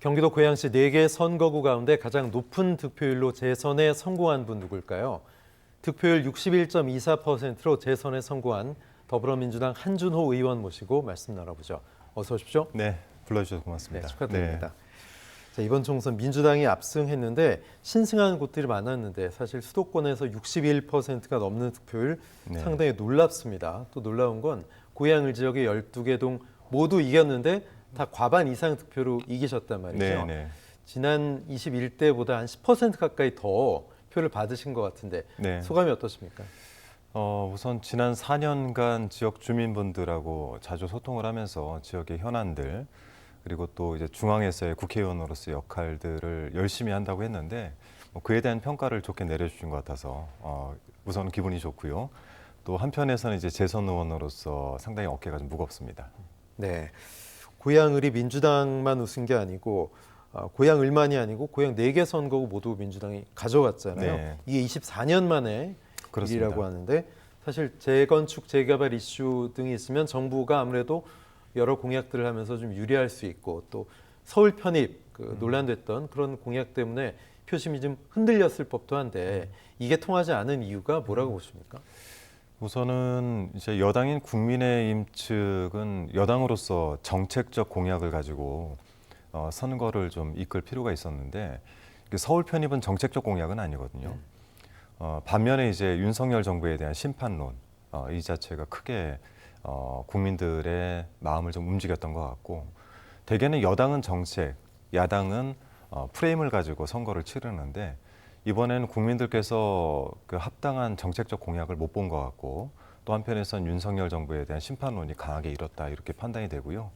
경기도 고양시 4개 선거구 가운데 가장 높은 득표율로 재선에 성공한 분 누굴까요? 득표율 61.24%로 재선에 성공한 더불어민주당 한준호 의원 모시고 말씀 나눠보죠. 어서 오십시오. 네, 불러주셔서 고맙습니다. 네, 축하드립니다. 자, 이번 총선 민주당이 압승했는데 신승한 곳들이 많았는데 사실 수도권에서 61%가 넘는 득표율 상당히 놀랍습니다. 또 놀라운 건 고양을 지역의 12개 동 모두 이겼는데 다 과반 이상 득표로 이기셨단 말이죠. 지난 21대보다 한 10% 가까이 더 표를 받으신 것 같은데 소감이 어떠십니까? 우선 지난 4년간 지역 주민분들하고 자주 소통을 하면서 지역의 현안들 그리고 또 이제 중앙에서의 국회의원으로서의 역할들을 열심히 한다고 했는데 그에 대한 평가를 좋게 내려주신 것 같아서 우선 기분이 좋고요. 또 한편에서는 이제 재선 의원으로서 상당히 어깨가 좀 무겁습니다. 네, 고양을이 민주당만 우승 게 아니고 고양을만이 아니고 고양 4개 선거구 모두 민주당이 가져갔잖아요. 이게 24년 만에 일이라고 하는데 사실 재건축, 재개발 이슈 등이 있으면 정부가 아무래도 여러 공약들을 하면서 좀 유리할 수 있고 또 서울 편입 논란됐던 그런 공약 때문에 표심이 좀 흔들렸을 법도 한데 이게 통하지 않은 이유가 뭐라고 보십니까? 우선은 이제 여당인 국민의힘 측은 여당으로서 정책적 공약을 가지고 선거를 좀 이끌 필요가 있었는데 서울 편입은 정책적 공약은 아니거든요. 반면에 이제 윤석열 정부에 대한 심판론 이 자체가 크게 국민들의 마음을 좀 움직였던 것 같고 대개는 여당은 정책, 야당은 프레임을 가지고 선거를 치르는데 이번에는 국민들께서 그 합당한 정책적 공약을 못 본 것 같고 또 한편에선 윤석열 정부에 대한 심판론이 강하게 일었다 이렇게 판단이 되고요.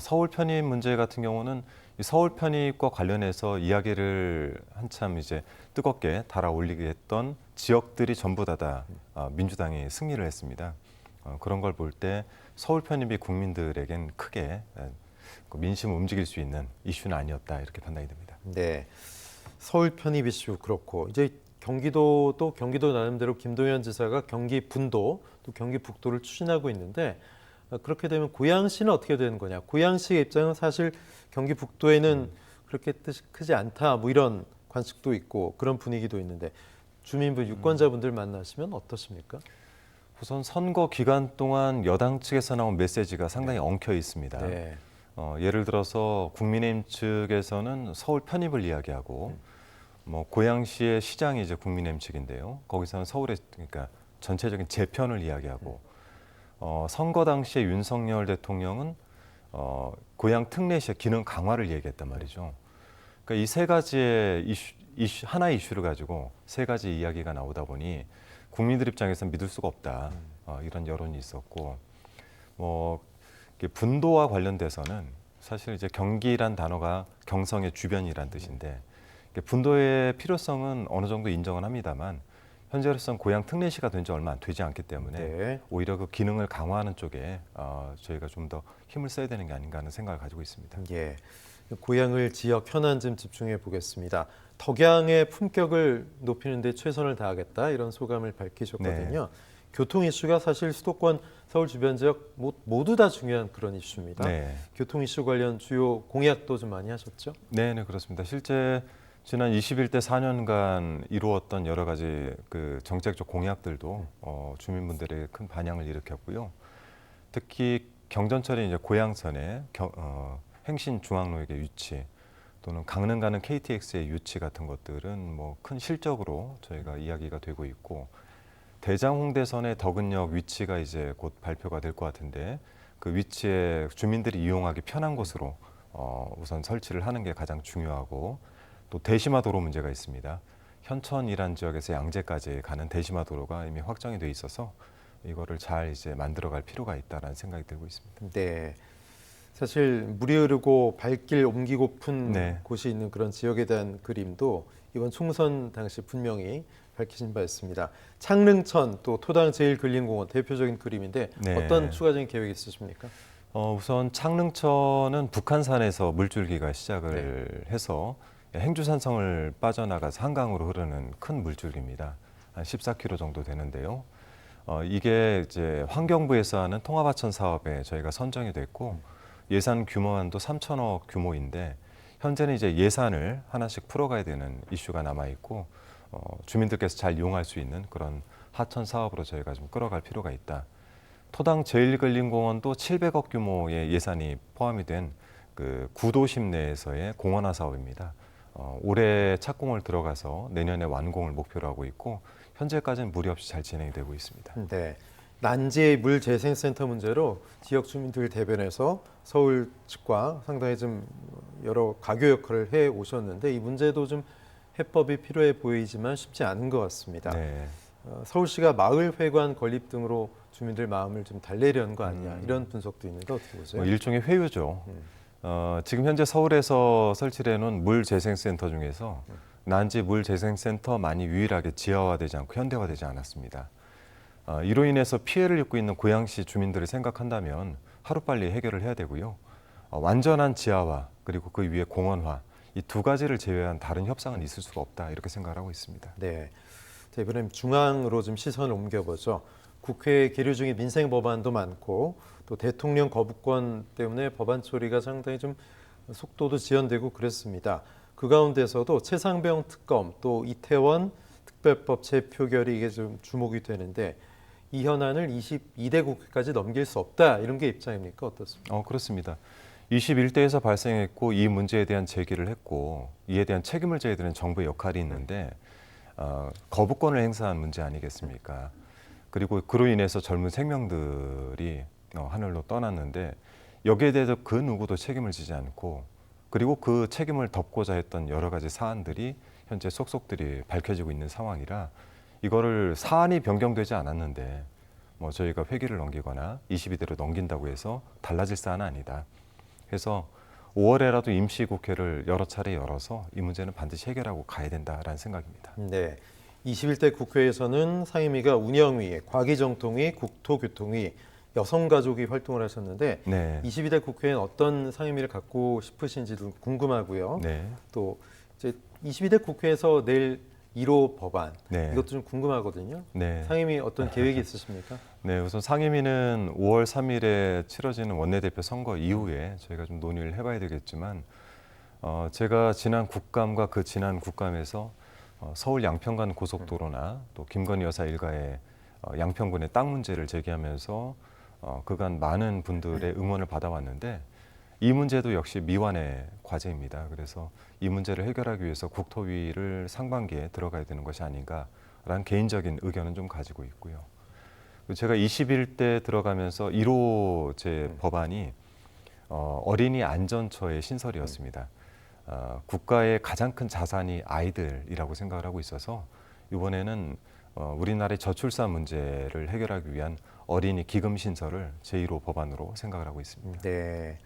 서울 편입 문제 같은 경우는 이 서울 편입과 관련해서 이야기를 한참 이제 뜨겁게 달아올리게 했던 지역들이 전부 다 민주당이 승리를 했습니다. 그런 걸 볼 때 서울 편입이 국민들에겐 크게 민심을 움직일 수 있는 이슈는 아니었다 이렇게 판단이 됩니다. 네, 서울 편입 이슈 그렇고 이제 경기도도 경기도 나름대로 김동연 지사가 경기 분도 또 경기 북도를 추진하고 있는데 그렇게 되면 고양시는 어떻게 되는 거냐? 고양시의 입장은 사실 경기 북도에는 그렇게 뜻이 크지 않다 뭐 이런 관측도 있고 그런 분위기도 있는데 주민분 유권자분들 만나시면 어떠십니까? 우선 선거 기간 동안 여당 측에서 나온 메시지가 상당히 엉켜 있습니다. 예를 들어서 국민의힘 측에서는 서울 편입을 이야기하고 뭐 고양시의 시장이 이제 국민의힘 측인데요. 거기서는 서울의 그러니까 전체적인 재편을 이야기하고 선거 당시에 윤석열 대통령은 고양 특례시의 기능 강화를 얘기했단 말이죠. 그러니까 이 세 가지의 하나의 이슈를 가지고 세 가지 이야기가 나오다 보니 국민들 입장에서는 믿을 수가 없다. 이런 여론이 있었고 뭐 분도와 관련돼서는 사실 이제 경기란 단어가 경성의 주변이란 뜻인데 분도의 필요성은 어느 정도 인정은 합니다만 현재로서는 고양 특례시가 된 지 얼마 되지 않기 때문에 오히려 그 기능을 강화하는 쪽에 저희가 좀 더 힘을 써야 되는 게 아닌가 하는 생각을 가지고 있습니다. 고양을 지역 현안 좀 집중해 보겠습니다. 덕양의 품격을 높이는 데 최선을 다하겠다 이런 소감을 밝히셨거든요. 교통 이슈가 사실 수도권 서울 주변 지역 모두 다 중요한 그런 이슈입니다. 교통 이슈 관련 주요 공약도 좀 많이 하셨죠? 네, 그렇습니다. 실제 지난 21대 4년간 이루었던 여러 가지 그 정책적 공약들도 주민분들에게 큰 반향을 일으켰고요. 특히 경전철인 이제 고양선의 행신 중앙로역의 유치 또는 강릉 가는 KTX의 유치 같은 것들은 뭐 큰 실적으로 저희가 이야기가 되고 있고 대장 홍대선의 덕은역 위치가 이제 곧 발표가 될 것 같은데 그 위치에 주민들이 이용하기 편한 곳으로 우선 설치를 하는 게 가장 중요하고 또 대심화 도로 문제가 있습니다. 현천이란 지역에서 양재까지 가는 대심화 도로가 이미 확정이 돼 있어서 이거를 잘 이제 만들어갈 필요가 있다라는 생각이 들고 있습니다. 네, 사실 물이 흐르고 발길 옮기고픈 곳이 있는 그런 지역에 대한 그림도 이번 총선 당시 분명히 밝히신 바 있습니다. 창릉천 또 토당 제1근린공원 대표적인 그림인데 어떤 추가적인 계획이 있으십니까? 우선 창릉천은 북한산에서 물줄기가 시작을 해서 행주산성을 빠져나가서 한강으로 흐르는 큰 물줄기입니다. 한 14km 정도 되는데요. 이게 이제 환경부에서 하는 통합하천 사업에 저희가 선정이 됐고 예산 규모만도 3천억 규모인데 현재는 이제 예산을 하나씩 풀어가야 되는 이슈가 남아 있고 주민들께서 잘 이용할 수 있는 그런 하천 사업으로 저희가 좀 끌어갈 필요가 있다. 토당 제1근린공원도 700억 규모의 예산이 포함이 된 그 구도심 내에서의 공원화 사업입니다. 올해 착공을 들어가서 내년에 완공을 목표로 하고 있고 현재까지는 무리 없이 잘 진행되고 있습니다. 네. 난지의 물재생센터 문제로 지역 주민들 대변해서 서울 측과 상당히 좀 여러 가교 역할을 해 오셨는데 이 문제도 좀 해법이 필요해 보이지만 쉽지 않은 것 같습니다. 네. 서울시가 마을회관 건립 등으로 주민들 마음을 좀 달래려는 거 아니냐 이런 분석도 있는데 어떻게 보세요? 일종의 회유죠. 지금 현재 서울에서 설치해 놓은 물재생센터 중에서 난지 물재생센터만이 유일하게 지하화되지 않고 현대화되지 않았습니다. 이로 인해서 피해를 입고 있는 고양시 주민들을 생각한다면 하루빨리 해결을 해야 되고요. 완전한 지하화 그리고 그 위에 공원화 이 두 가지를 제외한 다른 협상은 있을 수가 없다 이렇게 생각을 하고 있습니다. 네, 자, 이번엔 중앙으로 좀 시선을 옮겨보죠. 국회 계류 중에 민생 법안도 많고 또 대통령 거부권 때문에 법안 처리가 상당히 좀 속도도 지연되고 그랬습니다. 그 가운데서도 최상병 특검 또 이태원 특별법 재표결이 이게 좀 주목이 되는데 이 현안을 22대 국회까지 넘길 수 없다 이런 게 입장입니까? 어떻습니까? 그렇습니다. 21대에서 발생했고 이 문제에 대한 제기를 했고 이에 대한 책임을 져야 되는 정부의 역할이 있는데 거부권을 행사한 문제 아니겠습니까? 그리고 그로 인해서 젊은 생명들이 하늘로 떠났는데 여기에 대해서 그 누구도 책임을 지지 않고 그리고 그 책임을 덮고자 했던 여러 가지 사안들이 현재 속속들이 밝혀지고 있는 상황이라 이거를 사안이 변경되지 않았는데 뭐 저희가 회기를 넘기거나 22대로 넘긴다고 해서 달라질 사안은 아니다. 그래서 5월에라도 임시국회를 여러 차례 열어서 이 문제는 반드시 해결하고 가야 된다라는 생각입니다. 네, 21대 국회에서는 상임위가 운영위, 과기정통위, 국토교통위, 여성가족이 활동을 하셨는데 네. 22대 국회에는 어떤 상임위를 갖고 싶으신지도 궁금하고요. 네. 또 이제 22대 국회에서 낼 1호 법안 네. 이것도 좀 궁금하거든요. 네. 상임위 어떤 계획이 있으십니까? 네, 우선 상임위는 5월 3일에 치러지는 원내대표 선거 이후에 저희가 좀 논의를 해봐야 되겠지만 제가 지난 국감과 그 지난 국감에서 서울 양평간 고속도로나 또 김건희 여사 일가의 양평군의 땅 문제를 제기하면서 그간 많은 분들의 응원을 받아왔는데 이 문제도 역시 미완의 과제입니다. 그래서 이 문제를 해결하기 위해서 국토위를 상반기에 들어가야 되는 것이 아닌가라는 개인적인 의견은 좀 가지고 있고요. 제가 21대 들어가면서 1호 제 법안이 어린이 안전처의 신설이었습니다. 국가의 가장 큰 자산이 아이들이라고 생각을 하고 있어서 이번에는 우리나라의 저출산 문제를 해결하기 위한 어린이 기금 신설을 제1호 법안으로 생각을 하고 있습니다. 네,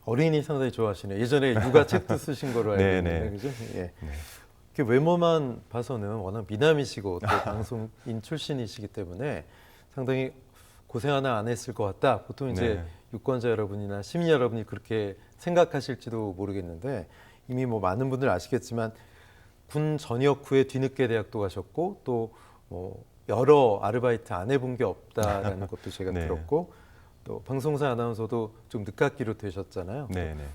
어린이 상당히 좋아하시네요. 예전에 육아책도 쓰신 거로 알고 있는데, 그죠? 예. 네. 외모만 봐서는 워낙 미남이시고 또 방송인 출신이시기 때문에 상당히 고생 하나 안 했을 것 같다. 보통 이제 유권자 여러분이나 시민 여러분이 그렇게 생각하실지도 모르겠는데 이미 뭐 많은 분들 아시겠지만 군 전역 후에 뒤늦게 대학도 가셨고 또 뭐 여러 아르바이트 안 해본 게 없다라는 것도 제가 들었고 또 방송사 아나운서도 좀 늦깎이로 되셨잖아요.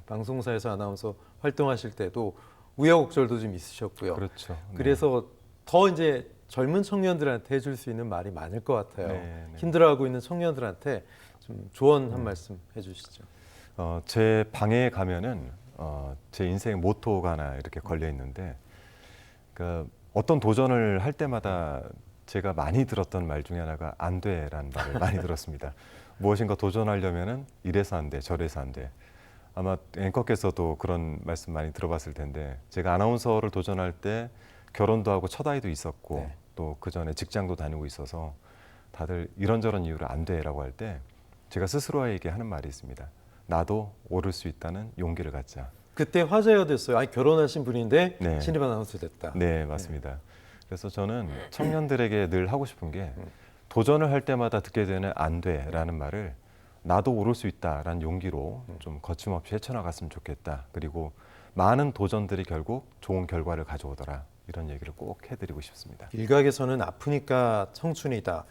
방송사에서 아나운서 활동하실 때도 우여곡절도 좀 있으셨고요. 그렇죠. 그래서 더 이제 젊은 청년들한테 해줄 수 있는 말이 많을 것 같아요. 힘들어하고 있는 청년들한테 좀 조언 한 말씀 해주시죠. 제 방에 가면은 제 인생 모토가 하나 이렇게 걸려 있는데, 그러니까 어떤 도전을 할 때마다 제가 많이 들었던 말 중에 하나가 안 돼라는 말을 많이 들었습니다. 무엇인가 도전하려면은 이래서 안 돼, 저래서 안 돼. 아마 앵커께서도 그런 말씀 많이 들어봤을 텐데, 제가 아나운서를 도전할 때 결혼도 하고 첫 아이도 있었고 또 그 전에 직장도 다니고 있어서 다들 이런저런 이유로 안 돼라고 할 때 제가 스스로에게 하는 말이 있습니다. 나도 오를 수 있다는 용기를 갖자. 그때 화제가 됐어요. 아니, 결혼하신 분인데 신입 아나운서 됐다. 네, 맞습니다. 그래서 저는 청년들에게 늘 하고 싶은 게 도전을 할 때마다 듣게 되는 안 돼라는 말을 나도 오를 수 있다라는 용기로 좀 거침없이 헤쳐나갔으면 좋겠다. 그리고 많은 도전들이 결국 좋은 결과를 가져오더라. 이런 얘기를 꼭 해드리고 싶습니다. 일각에서는 아프니까 청춘이다.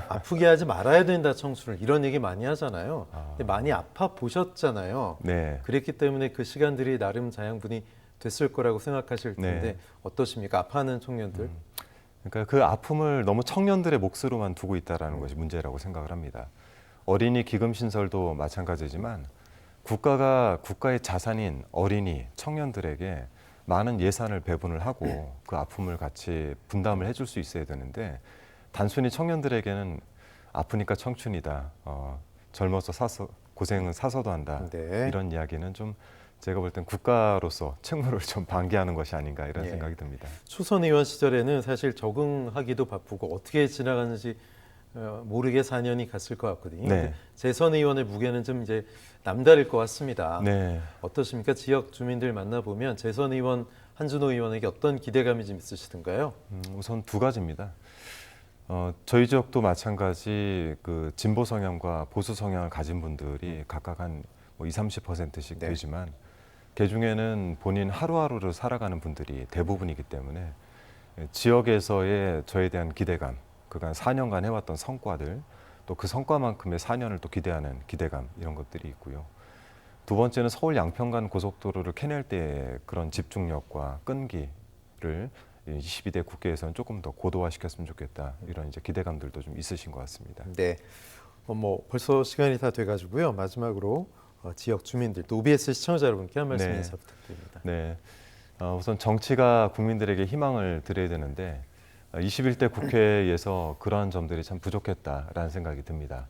아프게 하지 말아야 된다 청춘을 이런 얘기 많이 하잖아요. 근데 많이 아파 보셨잖아요. 네. 그랬기 때문에 그 시간들이 나름 자양분이 됐을 거라고 생각하실 텐데 네. 어떠십니까? 아파하는 청년들. 그러니까 그 아픔을 너무 청년들의 몫으로만 두고 있다라는 것이 문제라고 생각을 합니다. 어린이 기금 신설도 마찬가지지만 국가가 국가의 자산인 어린이, 청년들에게 많은 예산을 배분을 하고 그 아픔을 같이 분담을 해줄 수 있어야 되는데 단순히 청년들에게는 아프니까 청춘이다, 젊어서 사서 고생은 사서도 한다 네. 이런 이야기는 좀 제가 볼 땐 국가로서 책무를 좀 방기하는 것이 아닌가 이런 예. 생각이 듭니다. 초선 의원 시절에는 사실 적응하기도 바쁘고 어떻게 지나가는지 모르게 4년이 갔을 것 같거든요. 네. 재선 의원의 무게는 좀 이제 남다를 것 같습니다. 네. 어떠십니까? 지역 주민들 만나보면 재선 의원 한준호 의원에게 어떤 기대감이 좀 있으시던가요? 우선 두 가지입니다. 저희 지역도 마찬가지 그 진보 성향과 보수 성향을 가진 분들이 각각 한 20-30%씩 네. 되지만 그 중에는 본인 하루하루를 살아가는 분들이 대부분이기 때문에 지역에서의 저에 대한 기대감, 그간 4년간 해왔던 성과들, 또 그 성과만큼의 4년을 또 기대하는 기대감 이런 것들이 있고요. 두 번째는 서울 양평간 고속도로를 캐낼 때의 그런 집중력과 끈기를 22대 국회에서는 조금 더 고도화시켰으면 좋겠다 이런 이제 기대감들도 좀 있으신 것 같습니다. 네. 벌써 시간이 다 돼가지고요. 마지막으로 지역 주민들, 또 OBS 시청자 여러분께 한 말씀 네. 인사 부탁드립니다. 네, 우선 정치가 국민들에게 희망을 드려야 되는데 21대 국회에서 그러한 점들이 참 부족했다라는 생각이 듭니다.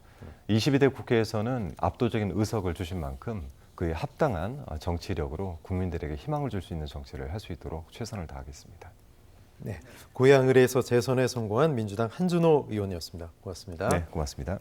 22대 국회에서는 압도적인 의석을 주신 만큼 그에 합당한 정치력으로 국민들에게 희망을 줄 수 있는 정치를 할 수 있도록 최선을 다하겠습니다. 네, 고향을에서 재선에 성공한 민주당 한준호 의원이었습니다. 고맙습니다. 네, 고맙습니다.